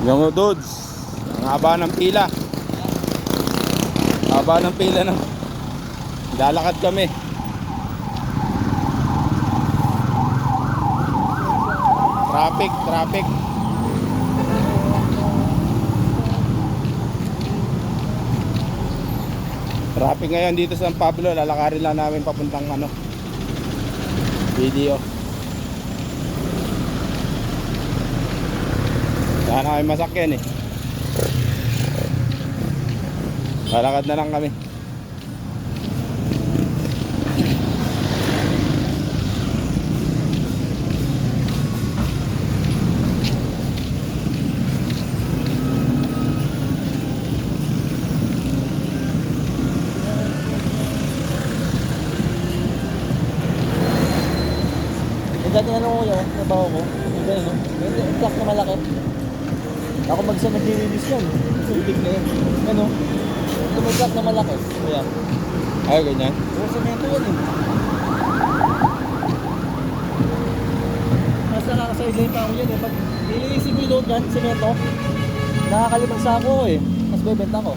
Yung dudes, ang haba ng pila. Haba ng pila ng lalakad kami. Traffic, traffic. Traffic ngayon dito sa San Pablo. Lalakarin lang namin papuntang video. Saan na kami masakyan eh. Lalakad na lang kami. Dati ano ko yun, trabaho ko. Yung gano'n, no? Yung truck na malaki. Ako mag-isa nag-release yan. Sultig na yun. Ano? Ito may truck na malaki. Kaya. Ay, ganyan. Oo, semento yan eh. Nasa nakaka-sideline pa ako yan eh. Pag nililisin mo yung load yan, semento, nakakalimang sako ko eh. Mas bebenta ko.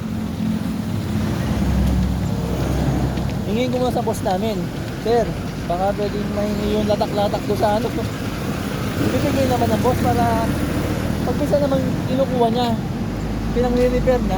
Hingin ko muna sa boss namin. Sir, baka pwedeng mahingi yung latak-latak doon sa ano. Ibibigay naman ng boss para pag minsan naman kinukuha niya, pinang-repair na,